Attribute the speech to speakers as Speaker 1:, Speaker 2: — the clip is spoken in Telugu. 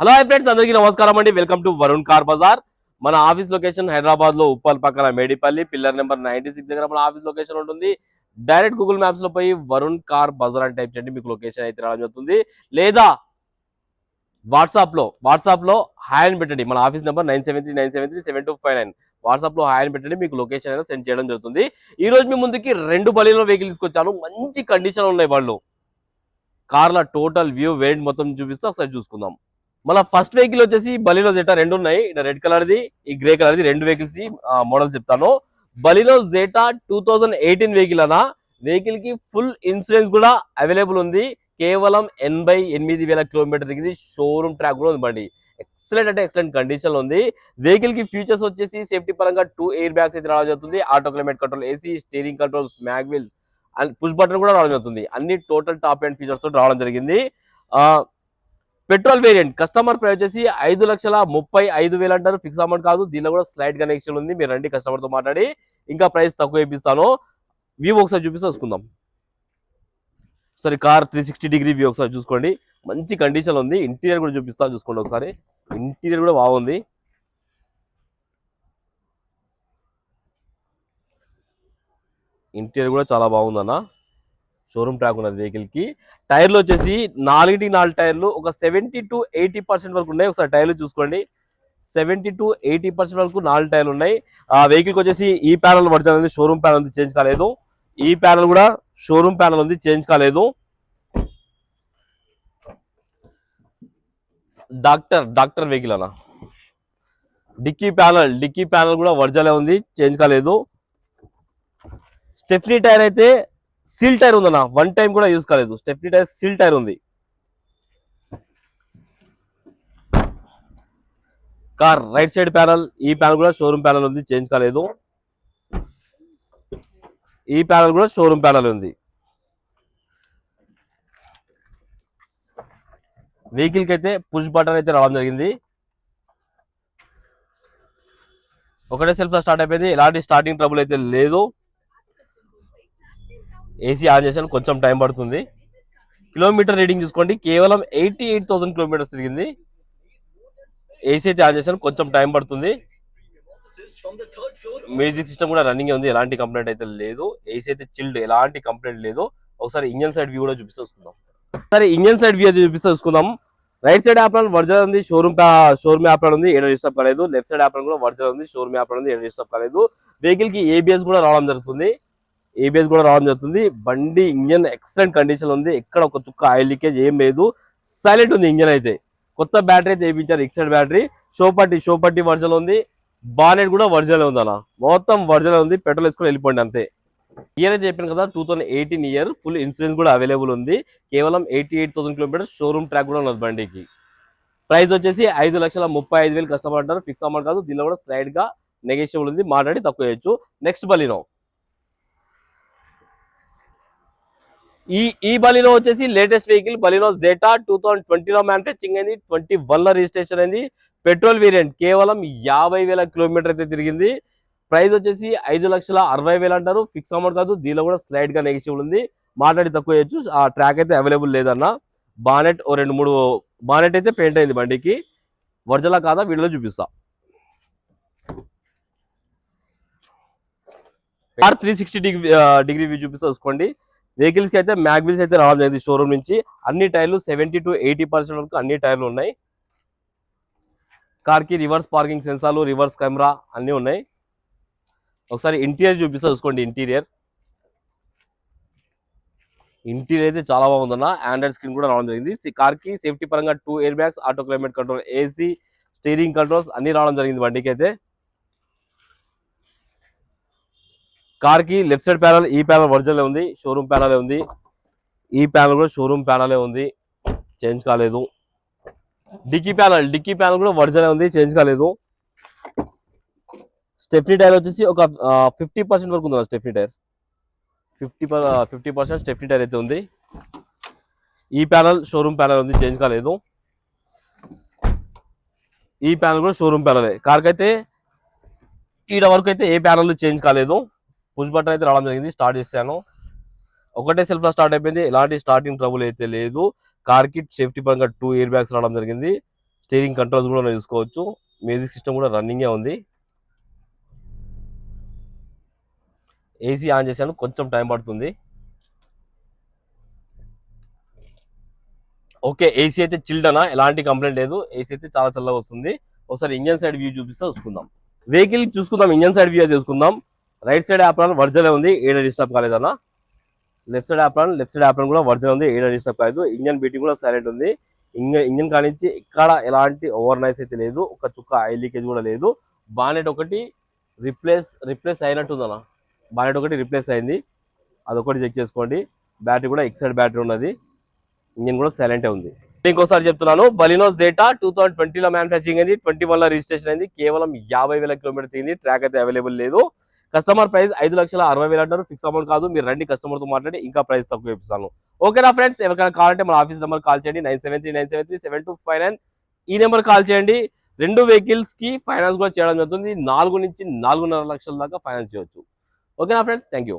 Speaker 1: హలో హై ఫ్రెండ్స్, అందరికీ నమస్కారం అండి. Welcome to Varun car Bazar. మన ఆఫీస్ లొకేషన్ హైదరాబాద్ లో ఉప్పల్ పక్కన మేడిపల్లి పిల్లర్ నెంబర్ 96 దగ్గర మన ఆఫీస్ లొకేషన్ ఉంటుంది. డైరెక్ట్ గూగుల్ మ్యాప్స్ లో పోయి వరుణ్ కార్ బజార్ అని టైప్ చేయండి, మీకు లొకేషన్ అయితే రావడం జరుగుతుంది. లేదా వాట్సాప్ లో హాయ్ అని పెట్టండి. మన ఆఫీస్ నెంబర్ 9739737259. వాట్సాప్ లో హాయ్ అని పెట్టండి, మీకు లొకేషన్ అయినా సెండ్ చేయడం జరుగుతుంది. ఈ రోజు మీ ముందుకి 2 బలీనో వెహికల్ తీసుకొచ్చాను. మంచి కండిషన్ ఉన్నాయి వాళ్ళు. కార్ల టోటల్ వ్యూ వేరియంట్ మొత్తం చూపిస్తే ఒకసారి చూసుకుందాం. మన ఫస్ట్ వెహికల్ వచ్చేసి బలినో జెటా 2 ఉన్నాయి. ఇక్కడ రెడ్ కలర్ ది, ఈ grey colour the, 2 vehicles model చెప్తాను. బలినో జెటా 2018 వెహికల్ అన్న. వెహికల్ కి ఫుల్ ఇన్సూరెన్స్ కూడా అవైలబుల్ ఉంది. కేవలం 88,000 కిలోమీటర్ దిగింది. షోరూమ్ ట్రాక్ కూడా ఉంది బండి. ఎక్సలెంట్ అంటే ఎక్సలెంట్ కండిషన్ లో ఉంది. వెహికల్ కి ఫీచర్స్ వచ్చేసి సేఫ్టీ పరంగా 2 ఎయిర్ బ్యాగ్స్ అయితే రావడం జరుగుతుంది. Auto climate control, AC, steering controls, mag wheels and push button కూడా రావడం జరుగుతుంది. అన్ని టోటల్ టాప్ అండ్ ఫీచర్స్ తో రావడం జరిగింది. పెట్రోల్ వేరియంట్ కస్టమర్ ప్రైస్ వచ్చేసి 5,35,000 అంటారు. ఫిక్స్ అమౌంట్ కాదు, దీనిలో కూడా స్లైడ్ కనెక్షన్ ఉంది. మీరు రండి, కస్టమర్ తో మాట్లాడి ఇంకా ప్రైస్ తక్కువ ఇప్పిస్తాను. వ్యూ ఒకసారి చూపిస్తే చూసుకుందాం. సరే, కార్ 360 డిగ్రీ వ్యూ ఒకసారి చూసుకోండి. మంచి కండిషన్ ఉంది. ఇంటీరియర్ కూడా చూసుకోండి ఒకసారి. ఇంటీరియర్ కూడా బాగుంది. ఇంటీరియర్ కూడా చాలా బాగుందన్న. షోరూమ్ ట్రాక్ ఉన్నది వెహికల్ కి. టైర్లు వచ్చేసి 4 టైర్లు ఒక 70 to 80% వరకు ఉన్నాయి. ఒకసారి టైర్లు చూసుకోండి. 70 to 80% వరకు 4 టైర్లు ఉన్నాయి. ఆ వెహికల్ కి వచ్చేసి ఈ ప్యానల్ వర్జన్ ఉంది, షోరూమ్ ప్యానల్ ఉంది, చేంజ్ కాలేదు. ఈ ప్యానల్ కూడా షోరూమ్ ప్యానల్ ఉంది, చేంజ్ కాలేదు. డాక్టర్ వెహికల్ అన్న. డిక్కీ ప్యానల్ కూడా వర్జనే ఉంది, చేంజ్ కాలేదు. స్టెఫ్నీ టైర్ అయితే సీల్ టైర్ ఉందన్న, 1 టైం కూడా యూజ్ కాలేదు. స్టెఫ్నీ టైర్ సీల్ టైర్ ఉంది. కార్ రైట్ సైడ్ ప్యానల్, ఈ ప్యానల్ కూడా షోరూమ్ ప్యానల్ ఉంది, చేంజ్ కాలేదు. ఈ ప్యానల్ కూడా షోరూమ్ ప్యానల్ ఉంది. వెహికల్ కి అయితే పుష్ బటన్ అయితే రావడం జరిగింది. ఒకటే సెల్ఫ్ స్టార్ట్ అయిపోయింది. ఎలాంటి స్టార్టింగ్ ట్రబుల్ అయితే లేదు. ఏసీ ఆన్ చేసాను, కొంచెం టైం పడుతుంది. కిలోమీటర్ రీడింగ్ చూసుకోండి, కేవలం 88,000 కిలోమీటర్స్ తిరిగింది. ఏసీ అయితే ఆన్ చేసాను, కొంచెం టైం పడుతుంది. మ్యూజిక్ సిస్టమ్ కూడా రన్నింగ్ ఉంది, ఎలాంటి కంప్లైంట్ అయితే లేదు. ఏసీ అయితే చిల్డ్, ఎలాంటి కంప్లైంట్ లేదు. ఒకసారి ఇంజన్ సైడ్ వ్యూ కూడా చూపిస్తూ చూసుకుందాం. సరే, ఇంజన్ సైడ్ వ్యూ అయితే చూపిస్తూ చూసుకుందాం. రైట్ సైడ్ యాప్ వర్జన్ ఉంది, షోరూమ్ యాప్ ఉంది, ఏదో డిస్టర్బ్ కాలేదు. లెఫ్ట్ సైడ్ యాప్ కూడా వర్జన్ ఉంది, షోరూమ్ యాప్ ఉంది, ఏదో డిస్టర్బ్ కాలేదు. వెహికల్ కి ఏబిఎస్ కూడా రావడం జరుగుతుంది. బండి ఇంజన్ ఎక్సలెంట్ కండిషన్ ఉంది. ఎక్కడ ఒక చుక్క ఆయిల్ లీకేజ్ ఏం లేదు. సైలెంట్ ఉంది ఇంజన్ అయితే. కొత్త బ్యాటరీ అయితే వేయించారు, ఎక్సైడ్ బ్యాటరీ. షోపట్టి వర్జన్ ఉంది. బానెట్ కూడా వర్జన్ ఉంది అన్న, మొత్తం వర్జన్ ఉంది. పెట్రోల్ వేసుకొని వెళ్ళిపోండి అంతే. ఇయర్ అయితే చెప్పాను కదా, 2018 ఇయర్. ఫుల్ ఇన్సూరెన్స్ కూడా అవైలబుల్ ఉంది. కేవలం 88,000 కిలోమీటర్స్. షోరూమ్ ట్రాక్ కూడా ఉన్నది బండికి. ప్రైస్ వచ్చేసి 5,35,000 కస్టమర్ అంటారు. ఫిక్స్ అమౌంట్ కాదు, దీనిలో కూడా స్లైడ్ గా నెగోషియబుల్ ఉంది, మాట్లాడి తక్కువ చేయొచ్చు. నెక్స్ట్ బలినో. ఈ బలినో వచ్చేసి లేటెస్ట్ వెహికల్. బలినో జెటా 2020 లో మ్యానుఫ్యాక్చరింగ్ అయింది, 21 లో రిజిస్ట్రేషన్ అయింది. పెట్రోల్ వేరియంట్, కేవలం 50,000 కిలోమీటర్ అయితే తిరిగింది. ప్రైస్ వచ్చేసి 5,60,000 అంటారు. ఫిక్స్ అమౌంట్ కాదు, దీనిలో కూడా స్లైడ్ గా నెగోషియబుల్ ఉంది, మాట్లాడి తక్కువ చేయొచ్చు. ఆ ట్రాక్ అయితే అవైలబుల్ లేదన్న. బానెట్ 2-3 బానెట్ అయితే పెయింట్ అయింది బండికి. వర్జలా కాదా వీడియోలో చూపిస్తా. కార్ 360 డిగ్రీ వ్యూ చూపిస్తా చూసుకోండి. వెహికల్స్ కి అయితే మ్యాగ్ వీల్స్ అయితే రావడం జరిగింది షోరూమ్ నుంచి. అన్ని టైర్లు 70 to 80% వరకు అన్ని టైర్లు ఉన్నాయి. కార్ కి రివర్స్ పార్కింగ్ సెన్సార్లు, రివర్స్ కెమెరా అన్ని ఉన్నాయి. ఒకసారి ఇంటీరియర్ చూపిస్తా చూసుకోండి. ఇంటీరియర్ అయితే చాలా బాగుందన్న. ఆండ్రాయిడ్ స్క్రీన్ కూడా రావడం జరిగింది. కార్ కి సేఫ్టీ పరంగా 2 air bags, auto climate control, AC, steering controls అన్ని రావడం జరిగింది బండికి అయితే. కార్ కి లెఫ్ట్ సైడ్ ప్యానల్, ఈ ప్యానల్ వర్జన్ ఉంది, షోరూమ్ ప్యానలే ఉంది. ఈ ప్యానల్ కూడా షోరూమ్ ప్యానలే ఉంది, చేంజ్ కాలేదు. డిక్కీ ప్యానల్ కూడా వర్జన్ ఉంది, చేంజ్ కాలేదు. స్టెఫ్నీ టైర్ వచ్చేసి ఒక 50% వరకు ఉంది. స్టెఫ్నీ టైర్ 50% స్టెఫ్నీ టైర్ అయితే ఉంది. ఈ ప్యానల్ షోరూమ్ ప్యానల్ ఉంది, చేంజ్ కాలేదు. ఈ ప్యానల్ కూడా షోరూమ్ ప్యానలే. కార్కి అయితే ఈడ వరకు అయితే ఏ ప్యానల్ చేంజ్ కాలేదు. పుష్ బటన్ అయితే రావడం జరిగింది, స్టార్ట్ చేశాను. ఒకటే సెల్ఫ్ స్టార్ట్ అయిపోయింది, ఎలాంటి స్టార్టింగ్ ట్రబుల్ అయితే లేదు. కార్ కి సేఫ్టీ పరంగా 2 ఎయిర్ బ్యాగ్స్ రావడం జరిగింది. స్టీరింగ్ కంట్రోల్స్ కూడా చూసుకోవచ్చు. మ్యూజిక్ సిస్టమ్ కూడా రన్నింగే ఉంది. ఏసీ ఆన్ చేశాను, కొంచెం టైం పడుతుంది. ఓకే, ఏసీ అయితే చిల్డ్ అన్న, ఎలాంటి కంప్లైంట్ లేదు. ఏసీ అయితే చాలా చల్లగా వస్తుంది. ఒకసారి ఇంజన్ సైడ్ వ్యూ చూపిస్తే చూసుకుందాం. వెహికల్ చూసుకుందాం, ఇంజన్ సైడ్ వ్యూ చూసుకుందాం. రైట్ సైడ్ యాప్రాన్ వర్జన్ ఉంది, ఏడ డిస్టర్బ్ కాలేదన్న. లెఫ్ట్ సైడ్ యాప్రాన్ కూడా వర్జన్ ఉంది, ఏడ డిస్టర్బ్ కాలేదు. ఇంజన్ బీటింగ్ కూడా సైలెంట్ ఉంది. ఇంజన్ కానించి ఇక్కడ ఎలాంటి ఓవర్ నైస్ అయితే లేదు, ఒక చుక్క ఆయిల్ లీకేజ్ కూడా లేదు. బానెట్ ఒకటి రిప్లేస్ అయినట్టుందన్న. బానెట్ ఒకటి రిప్లేస్ అయింది, అదొకటి చెక్ చేసుకోండి. బ్యాటరీ కూడా ఎక్సైడ్ బ్యాటరీ ఉన్నది. ఇంజిన్ కూడా సైలెంటే ఉంది. ఇంకోసారి చెప్తున్నాను, బలినో జెటా 2020లో మ్యానుఫ్యాక్చరింగ్ అయింది, 21లో రిజిస్ట్రేషన్ అయింది. కేవలం 50,000 కిలోమీటర్ తిరిగింది. ట్రాక్ అయితే అవైలబుల్ లేదు. కస్టమర్ ప్రైస్ 5,60,000 అంటారు. ఫిక్స్ అమౌంట్ కాదు, మీరు రండి కస్టమర్తో మాట్లాడి ఇంకా ప్రైస్ తక్కువ ఇప్పిస్తాను. ఓకేనా ఫ్రెండ్స్, ఎవరికైనా కావాలంటే మన ఆఫీస్ నెంబర్ కాల్ చేయండి, 9739737259. ఈ నెంబర్ కాల్ చేయండి. 2 వెహికల్స్ కి ఫైనాన్స్ కూడా చేయడం జరుగుతుంది. 4 నుంచి 4.5 లక్షల దాకా ఫైనాన్స్ చేయొచ్చు. ఓకేనా ఫ్రెండ్స్, థ్యాంక్ యూ.